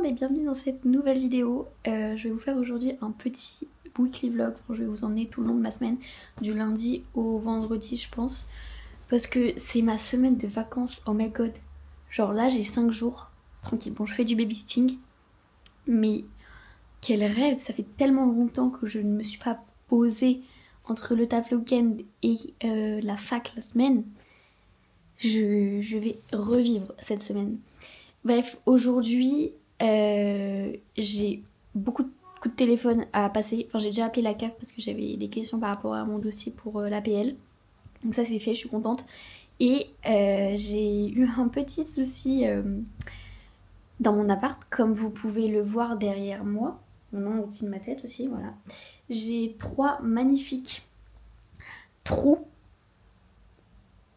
monde et bienvenue dans cette nouvelle vidéo. Je vais vous faire aujourd'hui un petit weekly vlog. Enfin, je vais vous emmener tout le long de ma semaine, du lundi au vendredi je pense. Parce que c'est ma semaine de vacances, oh my god. Genre là j'ai 5 jours, tranquille. Bon je fais du babysitting, mais quel rêve, ça fait tellement longtemps que je ne me suis pas posée entre le taf le week-end et la fac la semaine. Je vais revivre cette semaine. Bref, aujourd'hui, j'ai beaucoup de coups de téléphone à passer. Enfin, j'ai déjà appelé la CAF parce que j'avais des questions par rapport à mon dossier pour l'APL. Donc ça, c'est fait, je suis contente. Et j'ai eu un petit souci dans mon appart, comme vous pouvez le voir derrière moi. Maintenant, au-dessus de ma tête aussi, voilà. J'ai 3 magnifiques trous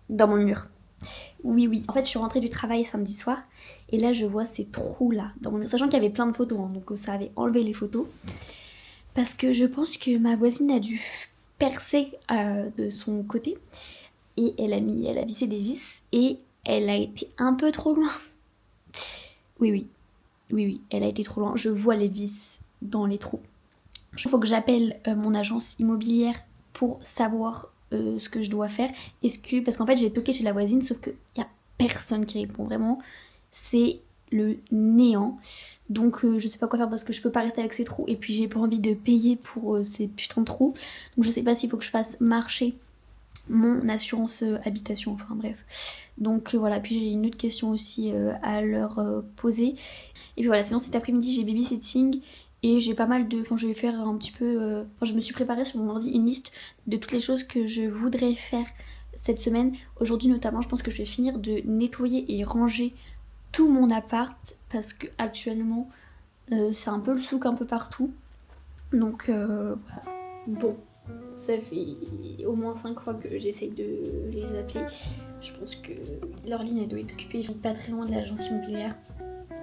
dans mon mur. Oui. En fait, je suis rentrée du travail samedi soir et là, je vois ces trous-là dans mon mur. Sachant qu'il y avait plein de photos, hein, donc ça avait enlevé les photos. Parce que je pense que ma voisine a dû percer de son côté et elle a vissé des vis et elle a été un peu trop loin. Oui, elle a été trop loin. Je vois les vis dans les trous. Il faut que j'appelle mon agence immobilière pour savoir ce que je dois faire. Parce qu'en fait j'ai toqué chez la voisine sauf qu'il n'y a personne qui répond, vraiment c'est le néant. Donc je sais pas quoi faire parce que je peux pas rester avec ces trous et puis j'ai pas envie de payer pour ces putains de trous. Donc je sais pas s'il faut que je fasse marcher mon assurance habitation, enfin bref. Donc voilà, puis j'ai une autre question aussi à leur poser. Et puis voilà, sinon cet après-midi j'ai babysitting. Et j'ai pas mal de... Enfin je vais faire un petit peu... Enfin je me suis préparée sur mon ordi une liste de toutes les choses que je voudrais faire cette semaine. Aujourd'hui notamment je pense que je vais finir de nettoyer et ranger tout mon appart. Parce que actuellement c'est un peu le souk un peu partout. Donc voilà. Bon, ça fait au moins 5 fois que j'essaye de les appeler. Je pense que leur ligne elle doit être occupée. Ils sont pas très loin de l'agence immobilière.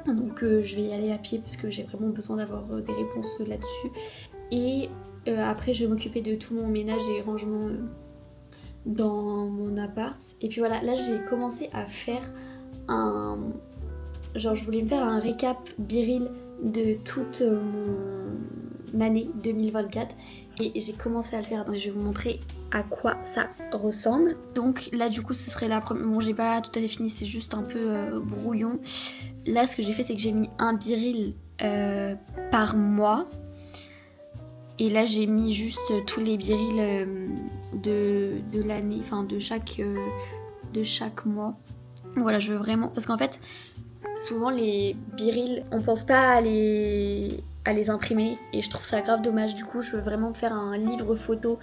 Donc je vais y aller à pied parce que j'ai vraiment besoin d'avoir des réponses là-dessus. Et après je vais m'occuper de tout mon ménage et rangement dans mon appart. Et puis voilà, là j'ai commencé à faire un... Genre je voulais me faire un récap biril de toute mon année 2024. Et j'ai commencé à le faire, donc je vais vous montrer à quoi ça ressemble. Donc là du coup ce serait la première... Bon j'ai pas tout à fait fini, c'est juste un peu brouillon. Là ce que j'ai fait c'est que j'ai mis un biril par mois. Et là j'ai mis juste tous les birils de l'année, enfin de chaque mois. Voilà, je veux vraiment... Parce qu'en fait souvent les birils on pense pas à les imprimer et je trouve ça grave dommage. Du coup je veux vraiment faire un livre photo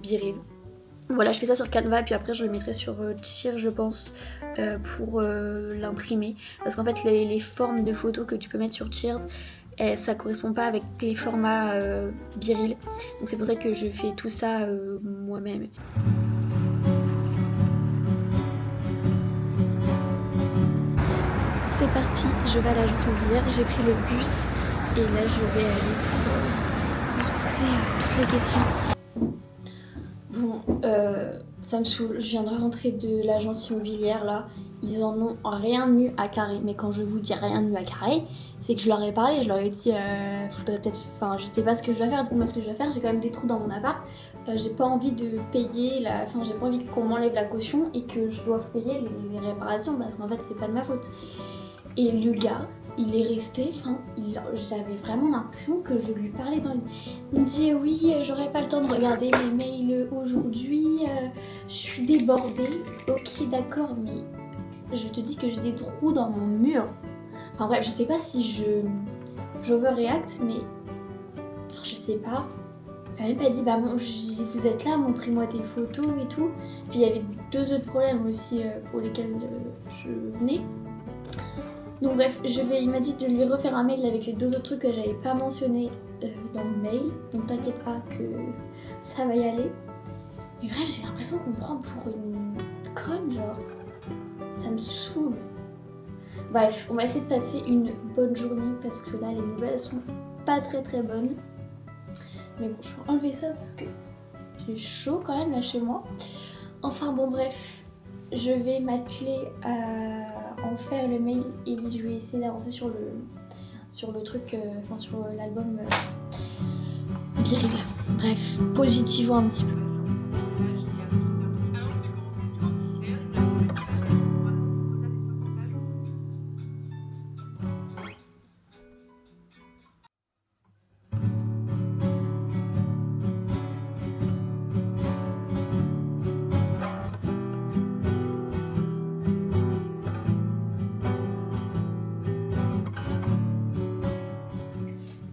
biril. Voilà, je fais ça sur Canva et puis après je le mettrai sur Cheers je pense pour l'imprimer. Parce qu'en fait les formes de photos que tu peux mettre sur Cheers, ça correspond pas avec les formats biril. Donc c'est pour ça que je fais tout ça moi-même. C'est parti, je vais à l'agence immobilière, j'ai pris le bus et là je vais aller leur poser toutes les questions. Bon, ça me saoule, je viens de rentrer de l'agence immobilière là, ils en ont rien de mieux à carrer, mais quand je vous dis rien de mieux à carrer, c'est que je leur ai parlé, je leur ai dit faudrait peut-être, enfin je sais pas ce que je dois faire, dites-moi ce que je dois faire, j'ai quand même des trous dans mon appart, j'ai pas envie de payer, enfin j'ai pas envie qu'on m'enlève la caution et que je doive payer les réparations parce qu'en fait c'est pas de ma faute. Et le gars, il est resté, enfin, j'avais vraiment l'impression que je lui parlais dans le... Il me dit oui, j'aurais pas le temps de regarder mes mails aujourd'hui, je suis débordée. Ok d'accord, mais je te dis que j'ai des trous dans mon mur. Enfin bref, je sais pas si j'overreact, mais enfin, je sais pas. Elle m'a même pas dit bah bon, vous êtes là, montrez-moi tes photos et tout. Puis il y avait 2 autres problèmes aussi pour lesquels je venais. Donc bref, il m'a dit de lui refaire un mail avec les 2 autres trucs que j'avais pas mentionnés dans le mail. Donc t'inquiète pas que ça va y aller. Mais bref, j'ai l'impression qu'on me prend pour une conne, genre. Ça me saoule. Bref, on va essayer de passer une bonne journée parce que là, les nouvelles sont pas très bonnes. Mais bon, je vais enlever ça parce que j'ai chaud quand même là chez moi. Enfin bon, bref, je vais m'atteler à en faire le mail et je vais essayer d'avancer sur sur le truc, enfin sur l'album Biril. Bref, positivons un petit peu.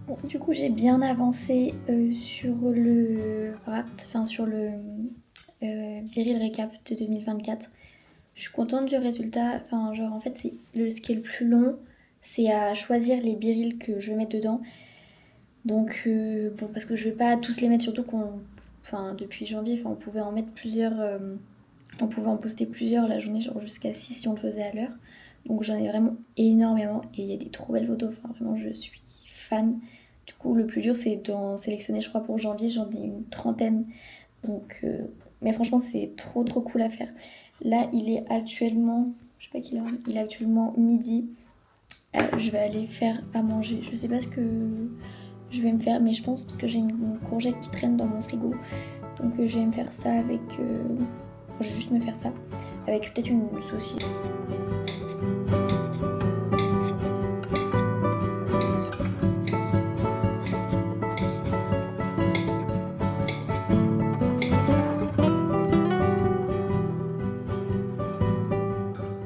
Bon, du coup, j'ai bien avancé sur le rap, enfin sur le Biril Récap de 2024. Je suis contente du résultat. Enfin, genre, en fait, ce qui est le plus long, c'est à choisir les birils que je vais mettre dedans. Donc, bon, parce que je vais pas tous les mettre, surtout enfin, depuis janvier, enfin, on pouvait en mettre plusieurs, on pouvait en poster plusieurs la journée, genre jusqu'à 6 si on le faisait à l'heure. Donc, j'en ai vraiment énormément et il y a des trop belles photos. Enfin, vraiment, je suis fan. Du coup, le plus dur, c'est d'en sélectionner, je crois, pour janvier, j'en ai une trentaine. Donc, mais franchement, c'est trop trop cool à faire. Là, il est actuellement, je sais pas quelle heure, il est actuellement midi. Je vais aller faire à manger. Je sais pas ce que je vais me faire, mais je pense parce que j'ai une courgette qui traîne dans mon frigo. Donc, je vais me faire ça avec. Je vais juste me faire ça avec peut-être une saucisse.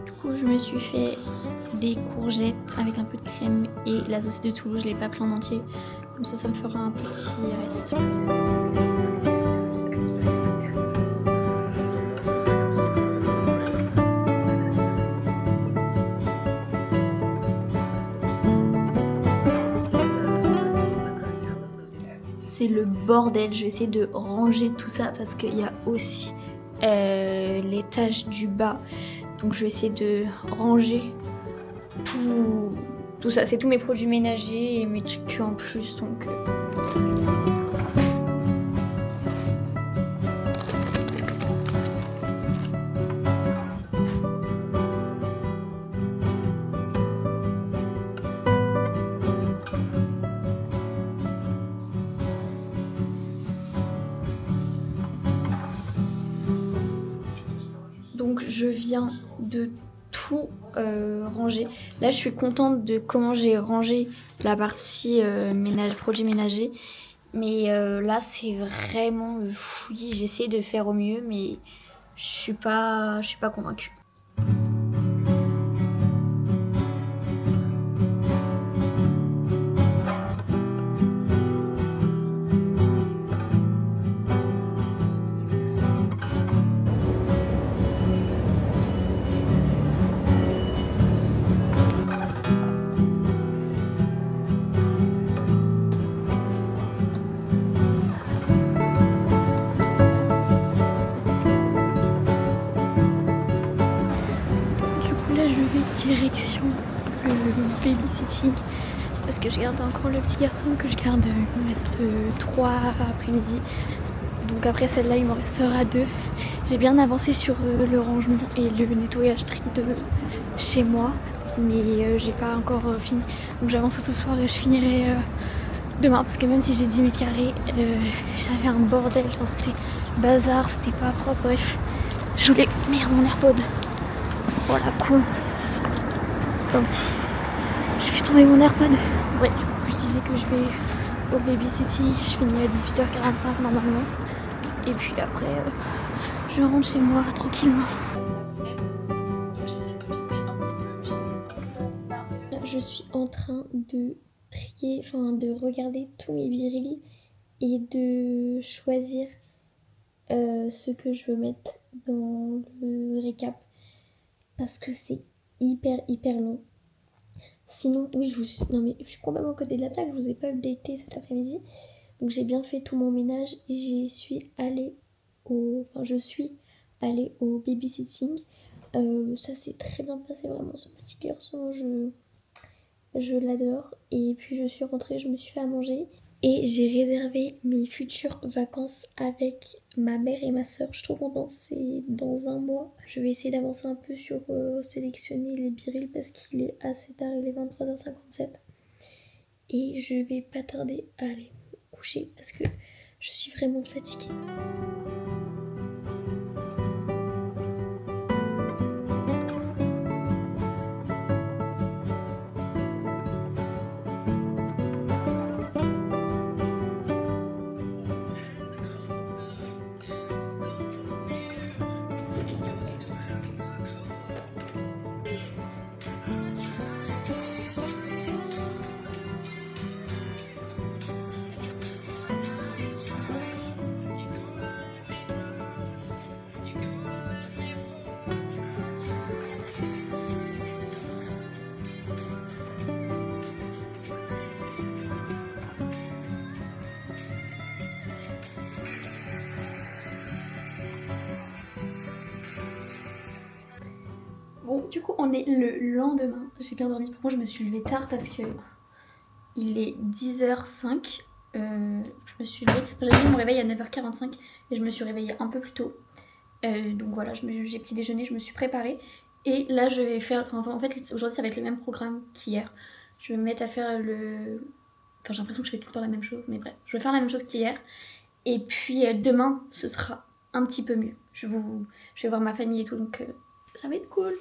Du coup, je me suis fait des courgettes avec un peu de crème et la saucisse de Toulouse, je l'ai pas pris en entier. Comme ça me fera un petit reste. C'est le bordel, je vais essayer de ranger tout ça parce qu'il y a aussi les tâches du bas. Donc je vais essayer de ranger tout ça. C'est tous mes produits ménagers et mes trucs en plus. Donc je viens de tout ranger. Là je suis contente de comment j'ai rangé la partie produits ménagers. Mais là c'est vraiment le fouillis. J'essaie de faire au mieux mais je suis pas convaincue. Direction le babysitting parce que je garde encore le petit garçon que je garde, il me reste 3 après-midi, donc après celle-là il m'en restera 2. J'ai bien avancé sur le rangement et le nettoyage tri de chez moi, mais j'ai pas encore fini, donc j'avance ce soir et je finirai demain parce que même si j'ai 10 000 carrés, j'avais un bordel, enfin, c'était bazar, c'était pas propre, bref. Je voulais... Merde, mon AirPod, voilà, con. J'ai fait tomber mon AirPod. Ouais, du coup, je disais que je vais au babysitting. Je finis à 18h45 normalement. Et puis après, je rentre chez moi tranquillement. Je suis en train de trier, enfin de regarder tous mes birils et de choisir ce que je veux mettre dans le récap. Parce que c'est hyper long. Sinon, oui, non mais je suis complètement à côté de la plaque, je vous ai pas updaté cet après-midi. Donc j'ai bien fait tout mon ménage et je suis allée au babysitting. Ça s'est très bien passé, vraiment, ce petit garçon, je l'adore. Et puis je suis rentrée, je me suis fait à manger. Et j'ai réservé mes futures vacances avec ma mère et ma soeur. Je suis trop contente, c'est dans un mois. Je vais essayer d'avancer un peu sur sélectionner les birils parce qu'il est assez tard, il est 23h57. et je vais pas tarder à aller me coucher parce que je suis vraiment fatiguée. Bon, du coup, on est le lendemain. J'ai bien dormi. Par contre, je me suis levée tard parce que il est 10h05. Je me suis levée. J'avais mis mon réveil à 9h45 et je me suis réveillée un peu plus tôt. Donc voilà, j'ai petit déjeuner, je me suis préparée. Et là, je vais faire. Enfin, en fait, aujourd'hui, ça va être le même programme qu'hier. Je vais me mettre à faire le. Enfin, j'ai l'impression que je fais tout le temps la même chose, mais bref, je vais faire la même chose qu'hier. Et puis demain, ce sera un petit peu mieux. Je vais voir ma famille et tout, donc ça va être cool.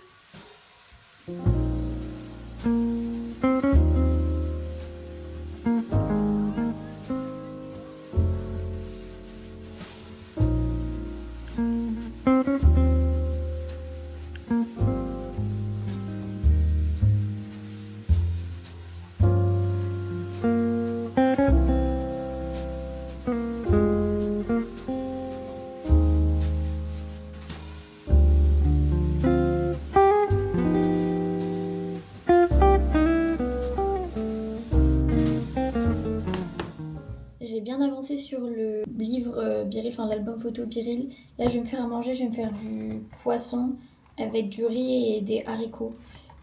J'ai bien avancé sur le livre Biril, enfin l'album photo Biril. Là, je vais me faire à manger, je vais me faire du poisson avec du riz et des haricots.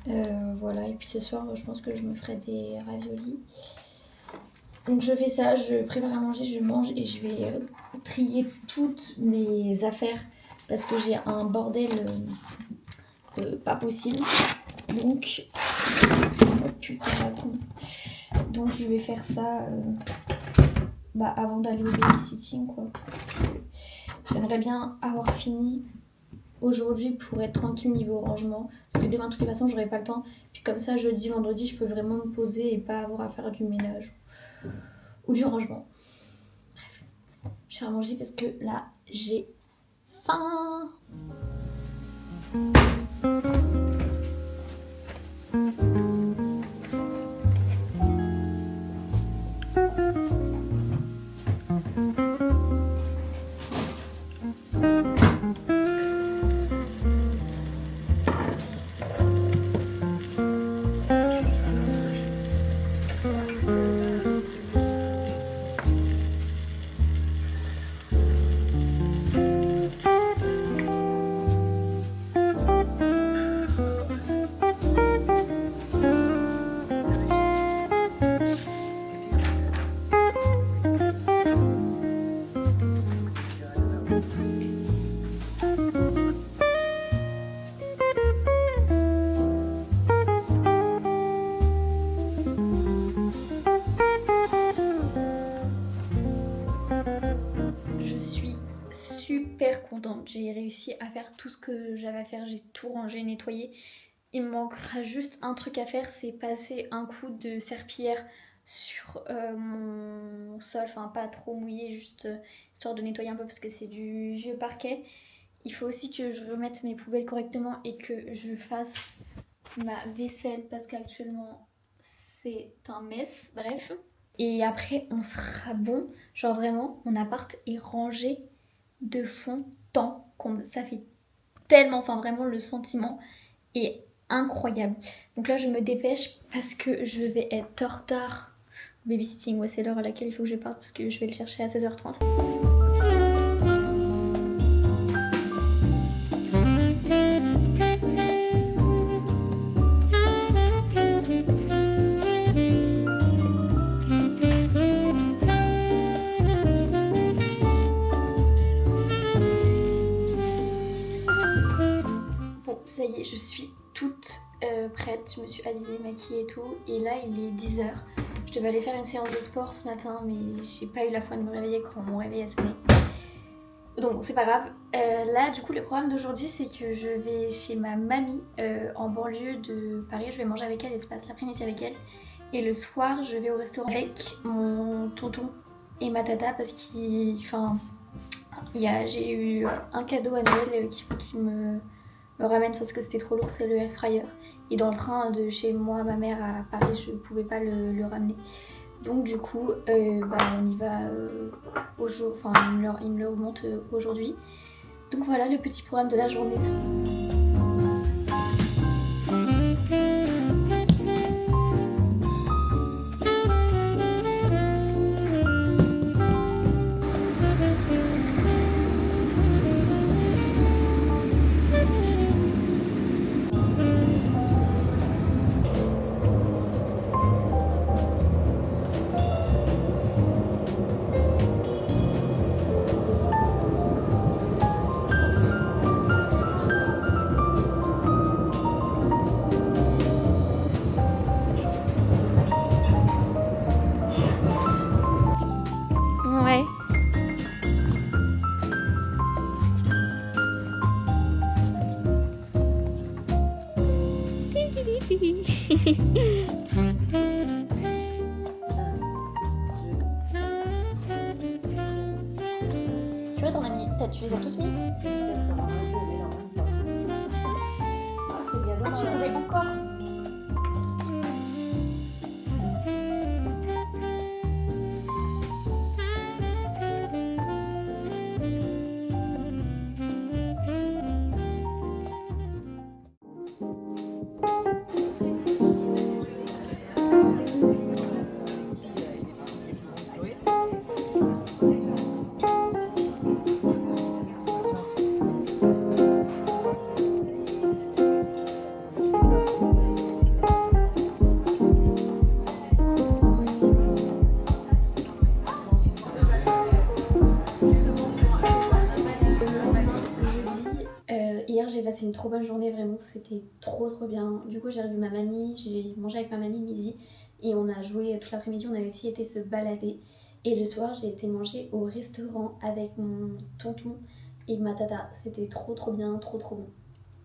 Voilà, et puis ce soir, je pense que je me ferai des raviolis. Donc je fais ça, je prépare à manger, je mange et je vais trier toutes mes affaires parce que j'ai un bordel pas possible. Donc, oh putain, la con. Donc je vais faire ça avant d'aller au babysitting, quoi. Parce que j'aimerais bien avoir fini aujourd'hui pour être tranquille niveau rangement. Parce que demain, de toutes les façons, j'aurai pas le temps. Puis comme ça, jeudi, vendredi, je peux vraiment me poser et pas avoir à faire du ménage ou du rangement. Bref, je vais faire manger parce que là, j'ai faim. Contente, j'ai réussi à faire tout ce que j'avais à faire, j'ai tout rangé, nettoyé. Il me manquera juste un truc à faire, c'est passer un coup de serpillière sur mon sol, enfin pas trop mouillé, juste histoire de nettoyer un peu parce que c'est du vieux parquet. Il faut aussi que je remette mes poubelles correctement et que je fasse ma vaisselle parce qu'actuellement c'est un mess, bref. Et après on sera bon, genre vraiment mon appart est rangé de fond temps, ça fait tellement, enfin vraiment le sentiment est incroyable. Donc là je me dépêche parce que je vais être en retard au babysitting. Ouais, c'est l'heure à laquelle il faut que je parte parce que je vais le chercher à 16h30. Ça y est, je suis toute prête, je me suis habillée, maquillée et tout. Et là, il est 10h. Je devais aller faire une séance de sport ce matin, mais j'ai pas eu la foi de me réveiller quand mon réveil a sonné. Donc c'est pas grave. Là du coup le programme d'aujourd'hui c'est que je vais chez ma mamie en banlieue de Paris. Je vais manger avec elle et se passe l'après-midi avec elle. Et le soir je vais au restaurant avec mon tonton et ma tata parce j'ai eu un cadeau à Noël qu'il faut qu'il me ramène parce que c'était trop lourd, c'est le air fryer. Et dans le train de chez moi à ma mère à Paris je pouvais pas le ramener. Donc du coup, on y va au jour, enfin il me le remonte aujourd'hui. Donc voilà le petit programme de la journée. Ouais. Tu vois, t'en as mis, tu les as tous mis? Ah, tu en avais encore? Hier j'ai passé une trop bonne journée, vraiment c'était trop bien. Du coup j'ai revu ma mamie, j'ai mangé avec ma mamie le midi et on a joué toute l'après-midi, on a aussi été se balader. Et le soir j'ai été manger au restaurant avec mon tonton et ma tata. C'était trop bien, trop bon.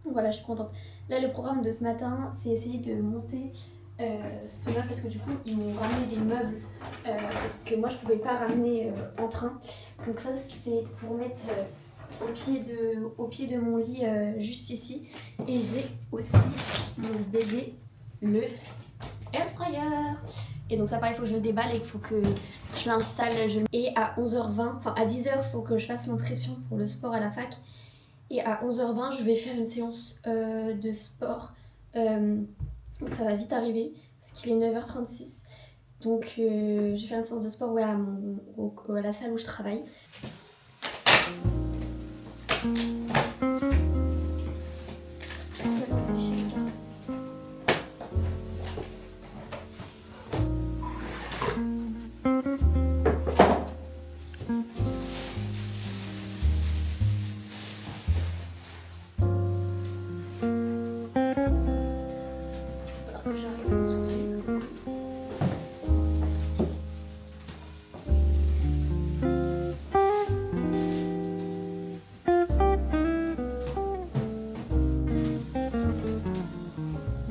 Donc voilà, je suis contente. Là le programme de ce matin c'est essayer de monter ce meuble parce que du coup ils m'ont ramené des meubles parce que moi je pouvais pas ramener en train. Donc ça c'est pour mettre au pied de mon lit juste ici. Et j'ai aussi mon bébé, le air fryer. Et donc ça pareil, il faut que je le déballe et il faut que je l'installe. Et à 11h20, enfin à 10h, il faut que je fasse l'inscription pour le sport à la fac. Et à 11h20, je vais faire une séance de sport. Donc ça va vite arriver parce qu'il est 9h36. Donc je vais faire une séance de sport à la salle où je travaille.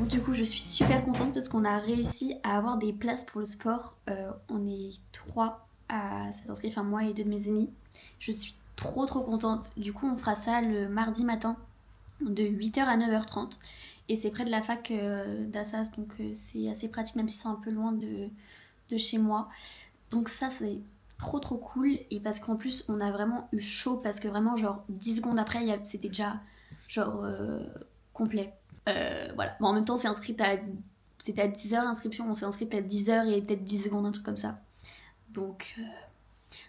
Du coup je suis super contente parce qu'on a réussi à avoir des places pour le sport. On est 3 à s'être inscrits, enfin moi et 2 de mes amis. Je suis trop contente. Du coup on fera ça le mardi matin de 8h à 9h30. Et c'est près de la fac d'Assas, donc c'est assez pratique même si c'est un peu loin de chez moi. Donc ça c'est trop cool. Et parce qu'en plus on a vraiment eu chaud parce que vraiment genre 10 secondes après c'était déjà genre complet. Voilà. Bon, en même temps, c'était à 10h l'inscription, on s'est inscrit peut-être 10h et peut-être 10 secondes, un truc comme ça. Donc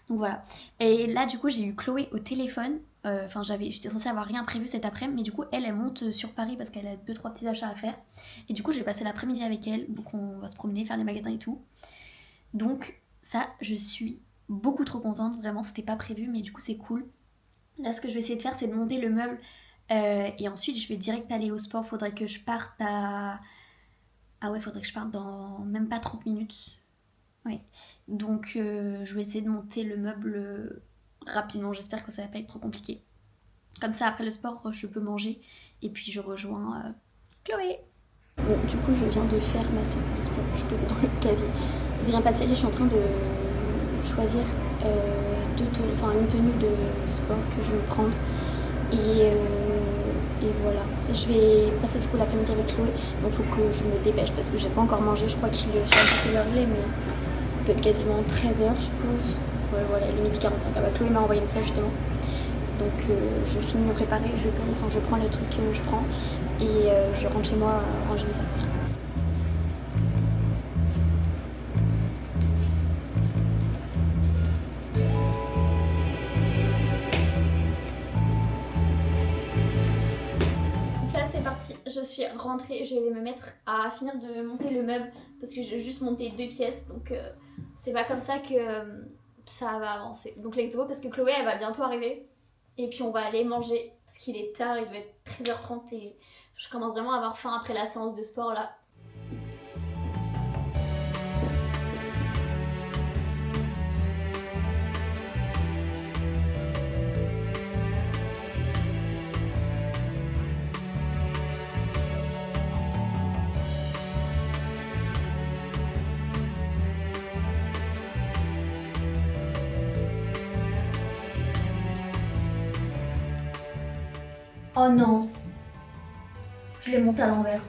voilà. Et là, du coup, j'ai eu Chloé au téléphone. Enfin, j'étais censée avoir rien prévu cet après-midi, mais du coup, elle monte sur Paris parce qu'elle a 2-3 petits achats à faire. Et du coup, je vais passer l'après-midi avec elle. Donc, on va se promener, faire les magasins et tout. Donc, ça, je suis beaucoup trop contente. Vraiment, c'était pas prévu, mais du coup, c'est cool. Là, ce que je vais essayer de faire, c'est de monter le meuble. Et ensuite, je vais direct aller au sport. Faudrait que je parte dans même pas 30 minutes. Oui. Donc je vais essayer de monter le meuble rapidement, j'espère que ça va pas être trop compliqué. Comme ça après le sport je peux manger et puis je rejoins Chloé. Bon du coup je viens de faire ma séance de sport, je posais dans le casier. Ça s'est bien passé, là je suis en train de choisir une tenue de sport que je vais prendre. Et voilà. Je vais passer du coup l'après-midi avec Chloé, donc il faut que je me dépêche parce que j'ai pas encore mangé. Je crois qu'il est, j'ai un peu l'heure mais il peut être quasiment 13h je suppose. Ouais, voilà, il est midi 45. Ah bah, Chloé m'a envoyé ça justement. Donc je finis de me préparer, je prends les trucs que je prends et je rentre chez moi ranger mes affaires. Je suis rentrée, je vais me mettre à finir de monter le meuble parce que j'ai juste monté 2 pièces donc c'est pas comme ça que ça va avancer. Donc let's go parce que Chloé elle va bientôt arriver et puis on va aller manger parce qu'il est tard, il doit être 13h30 et je commence vraiment à avoir faim après la séance de sport là. Oh non, je l'ai monté à l'envers.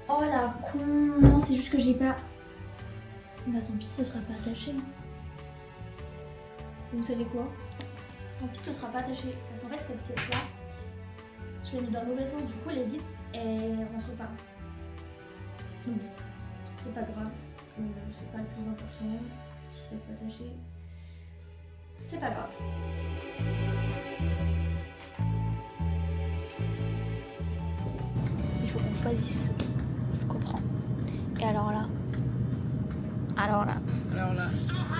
Oh la con, non c'est juste que j'ai pas... Bah tant pis ce sera pas attaché. Vous savez quoi? Tant pis ce sera pas attaché parce qu'en fait cette pièce là, je l'ai mis dans le mauvais sens, du coup les vis elles rentrent pas. Donc c'est pas grave, c'est pas le plus important, si c'est pas attaché, c'est pas grave. Il faut qu'on choisisse ce qu'on prend. Et alors là,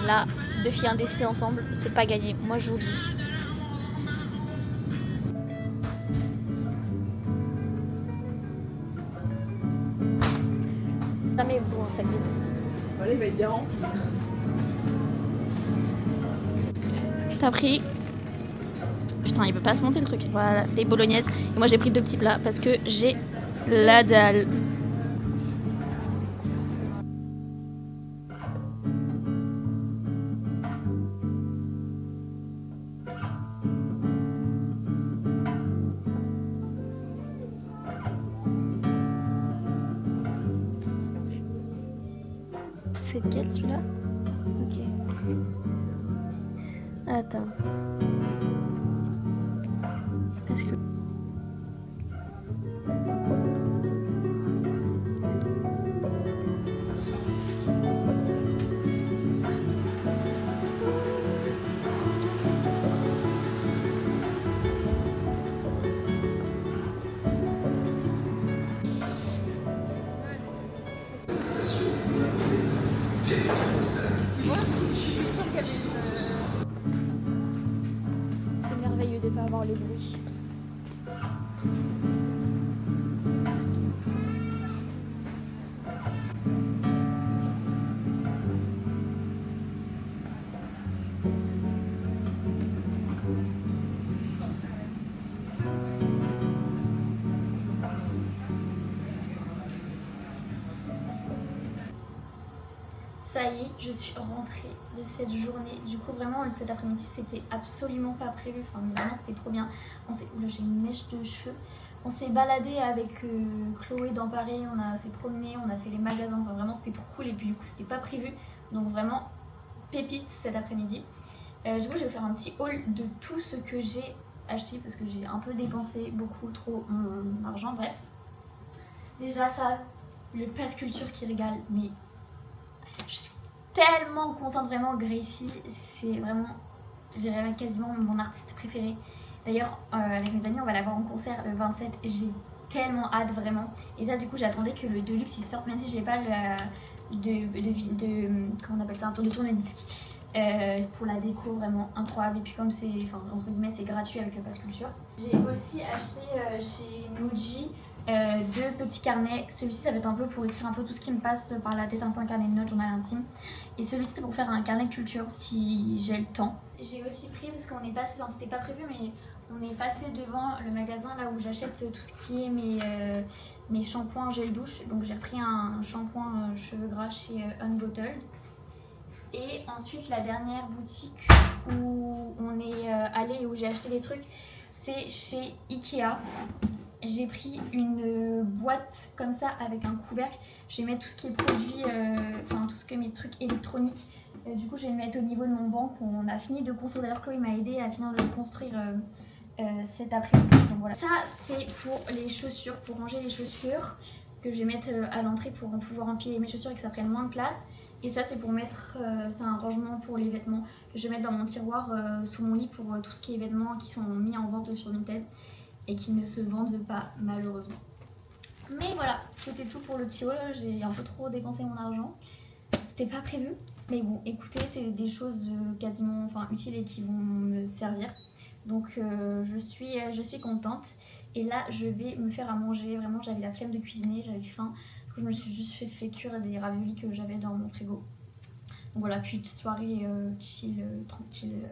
là, deux filles indécises ensemble, c'est pas gagné, moi je vous le dis. Jamais bon, ça vide. Allez, il va être bien rempli. T'as pris... Putain, il peut pas se monter le truc. Voilà, des bolognaises. Et moi j'ai pris 2 petits plats parce que j'ai la dalle. C'est lequel celui-là? Ok. Attends. Est-ce que... Tu vois? C'est sûr qu'il y avait C'est merveilleux de pas avoir le bruit. Ça y est, je suis rentrée de cette journée. Du coup, vraiment, cet après-midi, c'était absolument pas prévu. Enfin, vraiment, c'était trop bien. Oula, j'ai une mèche de cheveux. On s'est baladé avec Chloé dans Paris. On s'est promené, on a fait les magasins. Enfin, vraiment, c'était trop cool. Et puis, du coup, c'était pas prévu. Donc, vraiment, pépite cet après-midi. Du coup, je vais faire un petit haul de tout ce que j'ai acheté parce que j'ai un peu dépensé beaucoup trop mon argent. Bref. Déjà, ça, le pass culture qui régale, mais. Je suis tellement contente, vraiment. Gracie, c'est vraiment, j'ai quasiment mon artiste préféré. D'ailleurs, avec mes amis, on va la voir en concert le 27. J'ai tellement hâte, vraiment. Et ça, du coup, j'attendais que le Deluxe il sorte, même si j'ai pas comment on appelle ça, un tour de tourne-disque. Pour la déco, vraiment incroyable. Et puis, comme c'est, enfin, entre guillemets, c'est gratuit avec le pass culture. J'ai aussi acheté chez Muji deux petits carnets. Celui-ci ça va être un peu pour écrire un peu tout ce qui me passe par la tête, un peu un carnet de notes, journal intime. Et celui-ci c'est pour faire un carnet culture si j'ai le temps. J'ai aussi pris, parce qu'on est passé, c'était pas prévu mais on est passé devant le magasin là où j'achète tout ce qui est mes shampoings gel douche. Donc j'ai repris un shampoing cheveux gras chez Unbottled. Et ensuite la dernière boutique où on est allé et où j'ai acheté des trucs, c'est chez Ikea. J'ai pris une boîte comme ça avec un couvercle. Je vais mettre tout ce qui est produit, enfin tout ce que mes trucs électroniques. Du coup je vais le mettre au niveau de mon banc. On a fini de construire, d'ailleurs Chloé m'a aidé à finir de le construire cet après-midi. Donc voilà. Ça c'est pour les chaussures, pour ranger les chaussures que je vais mettre à l'entrée pour pouvoir empiler mes chaussures et que ça prenne moins de place. Et ça c'est pour mettre, c'est un rangement pour les vêtements que je vais mettre dans mon tiroir sous mon lit pour tout ce qui est vêtements qui sont mis en vente sur Vinted et qui ne se vendent pas malheureusement. Mais voilà, c'était tout pour le petit haul. J'ai un peu trop dépensé mon argent. C'était pas prévu. Mais bon, écoutez, c'est des choses quasiment utiles et qui vont me servir. Donc je suis contente. Et là, je vais me faire à manger. Vraiment, j'avais la flemme de cuisiner, j'avais faim. Du coup, je me suis juste fait cuire des raviolis que j'avais dans mon frigo. Donc voilà, puis soirée chill, tranquille,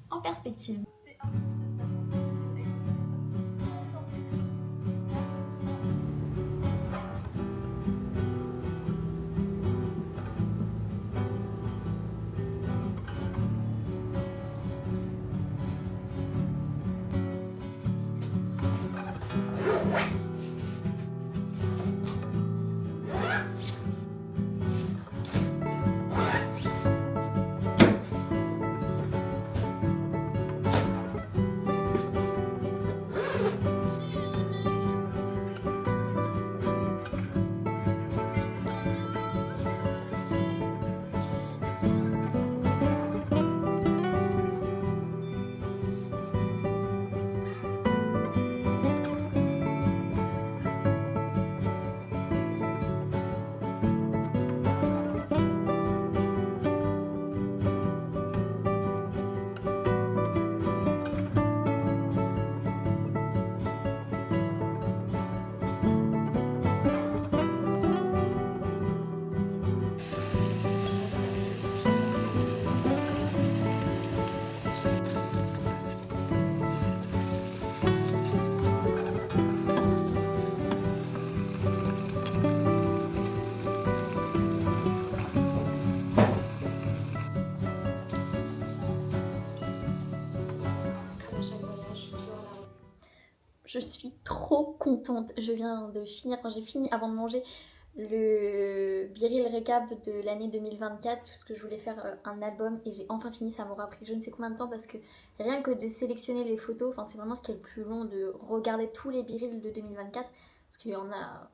en perspective. C'est impossible de pas penser avec le son. Je suis contente d'être ici. Je suis trop contente. Je viens de finir, j'ai fini avant de manger le Biril Récap de l'année 2024 parce que je voulais faire un album et j'ai enfin fini. Ça m'aura pris je ne sais combien de temps parce que rien que de sélectionner les photos, c'est vraiment ce qui est le plus long, de regarder tous les Birils de 2024 parce qu'il y en a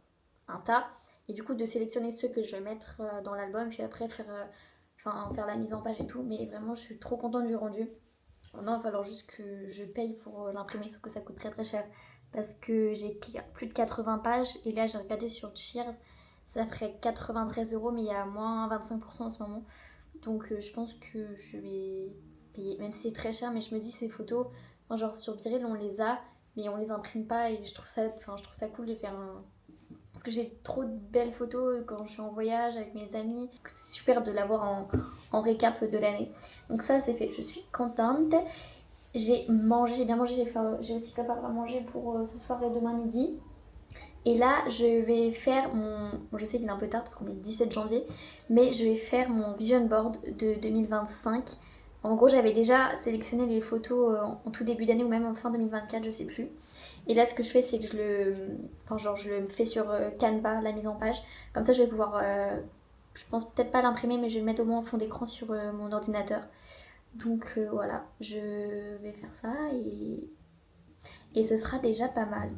un tas et du coup de sélectionner ceux que je vais mettre dans l'album puis après faire la mise en page et tout. Mais vraiment je suis trop contente du rendu. Non, il va falloir juste que je paye pour l'imprimer, sauf que ça coûte très très cher. Parce que j'ai plus de 80 pages et là j'ai regardé sur Cheers, ça ferait 93 €, mais il y a moins 25% en ce moment. Donc je pense que je vais payer, même si c'est très cher, mais je me dis ces photos, genre sur Biril on les a, mais on les imprime pas et je trouve ça cool de faire un. Parce que j'ai trop de belles photos quand je suis en voyage avec mes amis. C'est super de l'avoir en récap de l'année. Donc ça c'est fait, je suis contente. J'ai bien mangé, j'ai aussi préparé à manger pour ce soir et demain midi. Et là je vais faire je sais qu'il est un peu tard parce qu'on est le 17 janvier, mais je vais faire mon vision board de 2025. En gros j'avais déjà sélectionné les photos en tout début d'année ou même en fin 2024, je sais plus. Et là ce que je fais c'est que je le fais sur Canva, la mise en page. Comme ça je vais pouvoir, je pense peut-être pas l'imprimer, mais je vais le mettre au moins en fond d'écran sur mon ordinateur. Donc voilà, je vais faire ça et ce sera déjà pas mal.